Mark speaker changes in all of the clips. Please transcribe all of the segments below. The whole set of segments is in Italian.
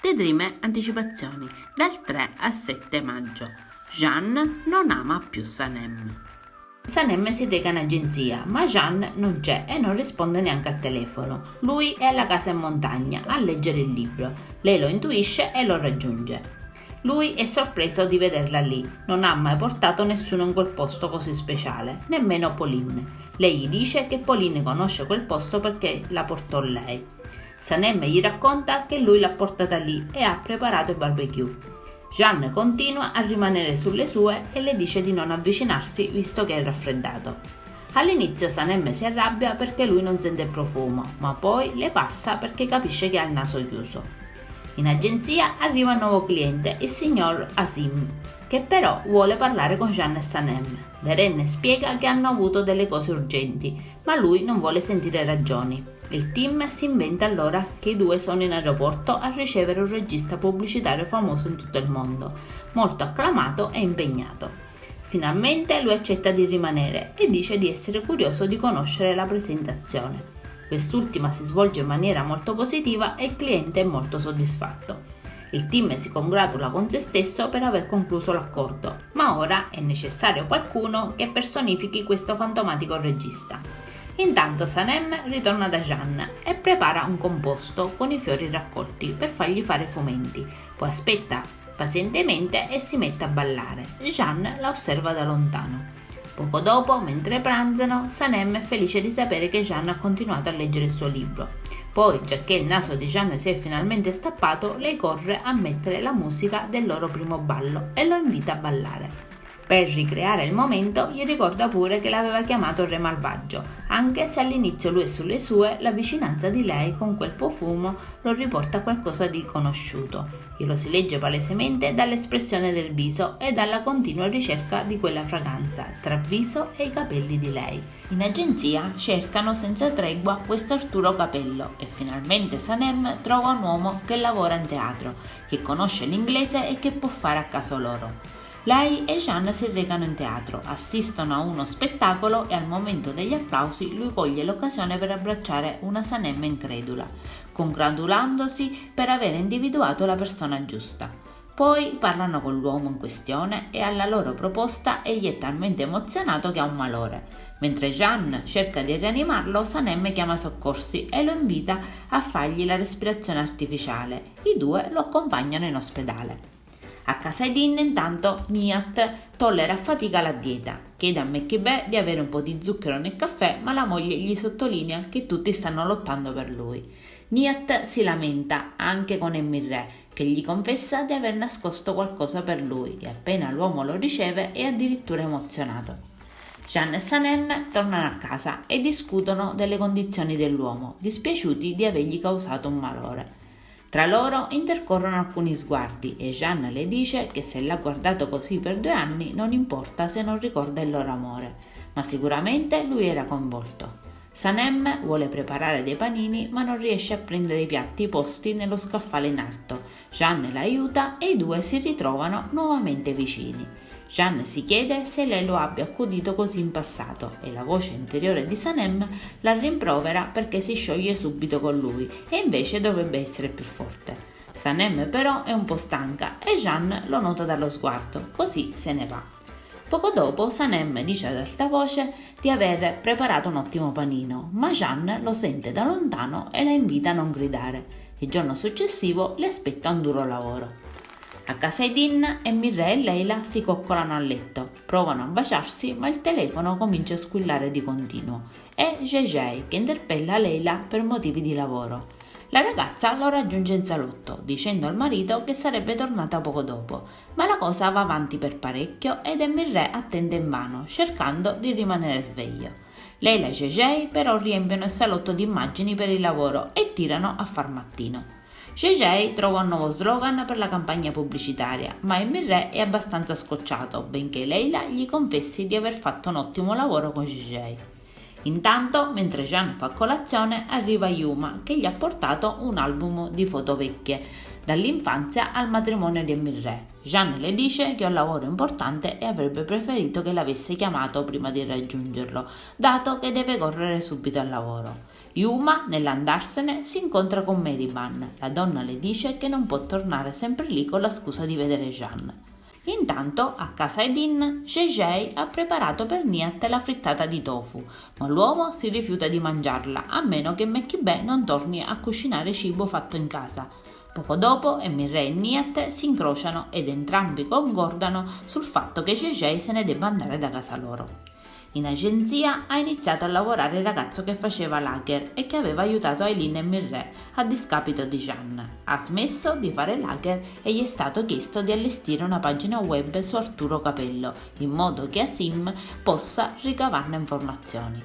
Speaker 1: The Dream anticipazioni dal 3 al 7 maggio. Jeanne non ama più Sanem. Sanem si reca in agenzia, ma Jeanne non c'è e non risponde neanche al telefono. Lui è alla casa in montagna a leggere il libro. Lei lo intuisce e lo raggiunge. Lui è sorpreso di vederla lì. Non ha mai portato nessuno in quel posto così speciale, nemmeno Pauline. Lei gli dice che Pauline conosce quel posto perché la portò lei. Sanem gli racconta che lui l'ha portata lì e ha preparato il barbecue. Jeanne continua a rimanere sulle sue e le dice di non avvicinarsi visto che è raffreddato. All'inizio Sanem si arrabbia perché lui non sente il profumo, ma poi le passa perché capisce che ha il naso chiuso. In agenzia arriva un nuovo cliente, il signor Asim, che però vuole parlare con Jeanne e Sanem. Darren spiega che hanno avuto delle cose urgenti, ma lui non vuole sentire ragioni. Il team si inventa allora che i due sono in aeroporto a ricevere un regista pubblicitario famoso in tutto il mondo, molto acclamato e impegnato. Finalmente lui accetta di rimanere e dice di essere curioso di conoscere la presentazione. Quest'ultima si svolge in maniera molto positiva e il cliente è molto soddisfatto. Il team si congratula con se stesso per aver concluso l'accordo, ma ora è necessario qualcuno che personifichi questo fantomatico regista. Intanto Sanem ritorna da Jeanne e prepara un composto con i fiori raccolti per fargli fare fumenti, poi aspetta pazientemente e si mette a ballare. Jeanne la osserva da lontano. Poco dopo, mentre pranzano, Sanem è felice di sapere che Jeanne ha continuato a leggere il suo libro. Poi, giacché il naso di Jeanne si è finalmente stappato, lei corre a mettere la musica del loro primo ballo e lo invita a ballare. Per ricreare il momento gli ricorda pure che l'aveva chiamato Re Malvagio, anche se all'inizio lui è sulle sue, la vicinanza di lei con quel profumo lo riporta a qualcosa di conosciuto. Glielo si legge palesemente dall'espressione del viso e dalla continua ricerca di quella fragranza tra il viso e i capelli di lei. In agenzia cercano senza tregua questo Arturo Capello e finalmente Sanem trova un uomo che lavora in teatro, che conosce l'inglese e che può fare a caso loro. Lei e Jeanne si recano in teatro, assistono a uno spettacolo e al momento degli applausi lui coglie l'occasione per abbracciare una Sanem incredula, congratulandosi per aver individuato la persona giusta. Poi parlano con l'uomo in questione e alla loro proposta egli è talmente emozionato che ha un malore. Mentre Jeanne cerca di rianimarlo, Sanem chiama soccorsi e lo invita a fargli la respirazione artificiale. I due lo accompagnano in ospedale. A casa Edin intanto Nihat tollera a fatica la dieta, chiede a Mekkibè di avere un po' di zucchero nel caffè, ma la moglie gli sottolinea che tutti stanno lottando per lui. Nihat si lamenta anche con Emirre, che gli confessa di aver nascosto qualcosa per lui e appena l'uomo lo riceve è addirittura emozionato. Jeanne e Sanem tornano a casa e discutono delle condizioni dell'uomo, dispiaciuti di avergli causato un malore. Tra loro intercorrono alcuni sguardi e Jeanne le dice che se l'ha guardato così per 2 anni non importa se non ricorda il loro amore, ma sicuramente lui era coinvolto. Sanem vuole preparare dei panini ma non riesce a prendere i piatti posti nello scaffale in alto. Jeanne la aiuta e i due si ritrovano nuovamente vicini. Jeanne si chiede se lei lo abbia accudito così in passato e la voce interiore di Sanem la rimprovera perché si scioglie subito con lui e invece dovrebbe essere più forte. Sanem però è un po' stanca e Jeanne lo nota dallo sguardo, così se ne va. Poco dopo Sanem dice ad alta voce di aver preparato un ottimo panino, ma Jeanne lo sente da lontano e la invita a non gridare. Il giorno successivo le aspetta un duro lavoro. A casa Edin, Emirre e Leila si coccolano a letto, provano a baciarsi ma il telefono comincia a squillare di continuo. È Jejei che interpella Leila per motivi di lavoro. La ragazza lo raggiunge in salotto, dicendo al marito che sarebbe tornata poco dopo, ma la cosa va avanti per parecchio ed Emirre attende invano, cercando di rimanere sveglio. Leila e Jejei però riempiono il salotto di immagini per il lavoro e tirano a far mattino. Jejei trova un nuovo slogan per la campagna pubblicitaria, ma Emirre è abbastanza scocciato, benché Leila gli confessi di aver fatto un ottimo lavoro con Jejei. Intanto, mentre Jeanne fa colazione, arriva Yuma che gli ha portato un album di foto vecchie, dall'infanzia al matrimonio di Emirè. Jeanne le dice che ha un lavoro importante e avrebbe preferito che l'avesse chiamato prima di raggiungerlo, dato che deve correre subito al lavoro. Yuma, nell'andarsene, si incontra con Meriban. La donna le dice che non può tornare sempre lì con la scusa di vedere Jeanne. Intanto, a casa Edin, Jejei ha preparato per Nihat la frittata di tofu, ma l'uomo si rifiuta di mangiarla, a meno che Mekhibe non torni a cucinare cibo fatto in casa. Poco dopo, Emirè e Nihat si incrociano ed entrambi concordano sul fatto che Jejei se ne debba andare da casa loro. In agenzia ha iniziato a lavorare il ragazzo che faceva l'hacker e che aveva aiutato Aileen e Mirré a discapito di Jeanne. Ha smesso di fare l'hacker e gli è stato chiesto di allestire una pagina web su Arturo Capello, in modo che Asim possa ricavarne informazioni.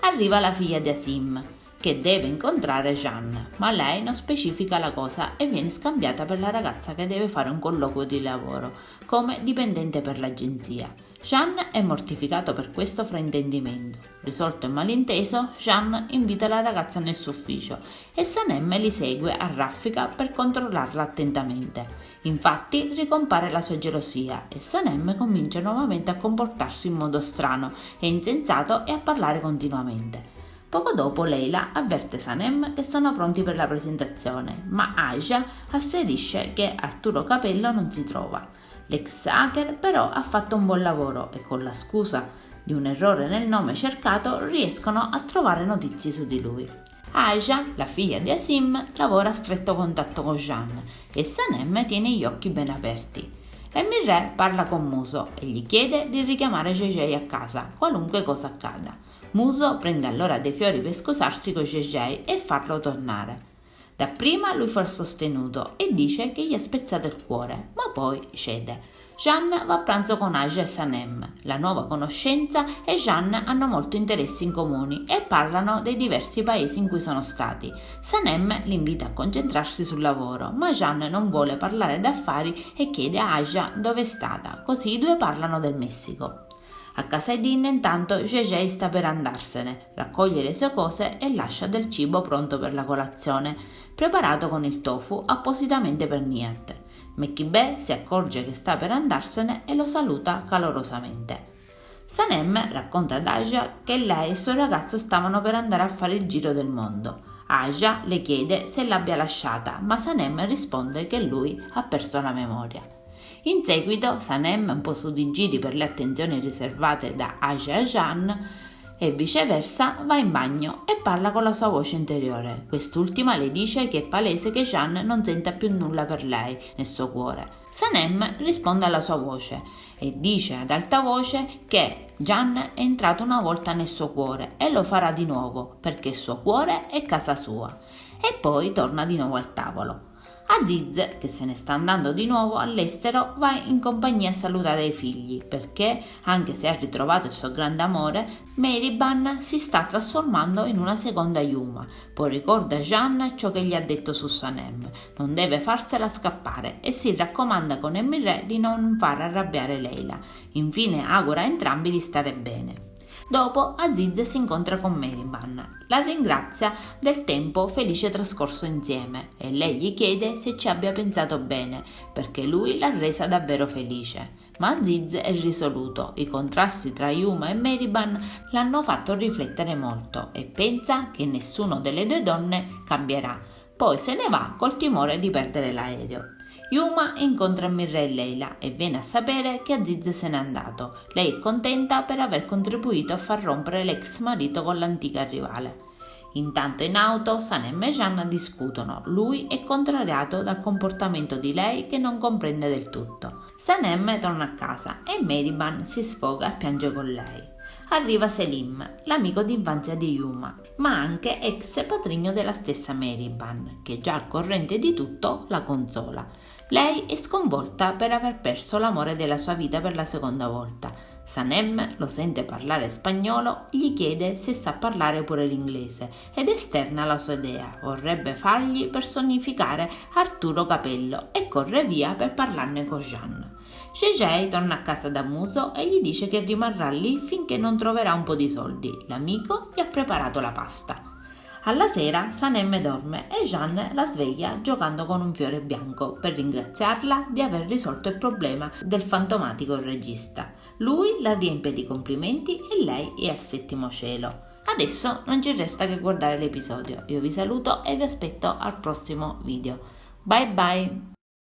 Speaker 1: Arriva la figlia di Asim, che deve incontrare Jeanne, ma lei non specifica la cosa e viene scambiata per la ragazza che deve fare un colloquio di lavoro come dipendente per l'agenzia. Jeanne è mortificato per questo fraintendimento. Risolto il malinteso, Jeanne invita la ragazza nel suo ufficio e Sanem li segue a raffica per controllarla attentamente. Infatti ricompare la sua gelosia e Sanem comincia nuovamente a comportarsi in modo strano e insensato e a parlare continuamente. Poco dopo Leila avverte Sanem che sono pronti per la presentazione, ma Aisha asserisce che Arturo Capello non si trova. L'ex hacker però ha fatto un buon lavoro e con la scusa di un errore nel nome cercato riescono a trovare notizie su di lui. Aisha, la figlia di Asim, lavora a stretto contatto con Jeanne e Sanem tiene gli occhi ben aperti. Emirè parla con Muso e gli chiede di richiamare Jejei a casa, qualunque cosa accada. Muso prende allora dei fiori per scusarsi con Jejei e farlo tornare. Dapprima lui fa il sostenuto e dice che gli ha spezzato il cuore, ma poi cede. Jeanne va a pranzo con Aisha e Sanem. La nuova conoscenza e Jeanne hanno molti interessi in comune e parlano dei diversi paesi in cui sono stati. Sanem li invita a concentrarsi sul lavoro, ma Jeanne non vuole parlare d'affari e chiede a Aisha dove è stata, così i due parlano del Messico. A casa Edin intanto Jejei sta per andarsene, raccoglie le sue cose e lascia del cibo pronto per la colazione, preparato con il tofu appositamente per Nihat. Mekhibe si accorge che sta per andarsene e lo saluta calorosamente. Sanem racconta ad Aisha che lei e il suo ragazzo stavano per andare a fare il giro del mondo. Aisha le chiede se l'abbia lasciata, ma Sanem risponde che lui ha perso la memoria. In seguito Sanem, un po' su di giri per le attenzioni riservate da Aisha a Jeanne e viceversa, va in bagno e parla con la sua voce interiore. Quest'ultima le dice che è palese che Jeanne non senta più nulla per lei nel suo cuore. Sanem risponde alla sua voce e dice ad alta voce che Jeanne è entrato una volta nel suo cuore e lo farà di nuovo perché il suo cuore è casa sua. E poi torna di nuovo al tavolo. Aziz, che se ne sta andando di nuovo all'estero, va in compagnia a salutare i figli, perché, anche se ha ritrovato il suo grande amore, Meriban si sta trasformando in una seconda Yuma. Poi ricorda a Jeanne ciò che gli ha detto su Sanem, non deve farsela scappare e si raccomanda con Emirè di non far arrabbiare Leila. Infine augura a entrambi di stare bene. Dopo Aziz si incontra con Meriban, la ringrazia del tempo felice trascorso insieme e lei gli chiede se ci abbia pensato bene perché lui l'ha resa davvero felice. Ma Aziz è risoluto, i contrasti tra Yuma e Meriban l'hanno fatto riflettere molto e pensa che nessuno delle due donne cambierà, poi se ne va col timore di perdere l'aereo. Yuma incontra Mirré e Leila e viene a sapere che Aziz se n'è andato. Lei è contenta per aver contribuito a far rompere l'ex marito con l'antica rivale. Intanto in auto Sanem e Jeanne discutono. Lui è contrariato dal comportamento di lei che non comprende del tutto. Sanem torna a casa e Meriban si sfoga e piange con lei. Arriva Selim, l'amico d'infanzia di Yuma, ma anche ex patrigno della stessa Meriban, che già al corrente di tutto la consola. Lei è sconvolta per aver perso l'amore della sua vita per la seconda volta. Sanem lo sente parlare spagnolo, gli chiede se sa parlare pure l'inglese ed esterna la sua idea. Vorrebbe fargli personificare Arturo Capello e corre via per parlarne con Jeanne. Gigi torna a casa da Muso e gli dice che rimarrà lì finché non troverà un po' di soldi. L'amico gli ha preparato la pasta. Alla sera Sanem dorme e Jeanne la sveglia giocando con un fiore bianco per ringraziarla di aver risolto il problema del fantomatico regista. Lui la riempie di complimenti e lei è al settimo cielo. Adesso non ci resta che guardare l'episodio. Io vi saluto e vi aspetto al prossimo video. Bye bye!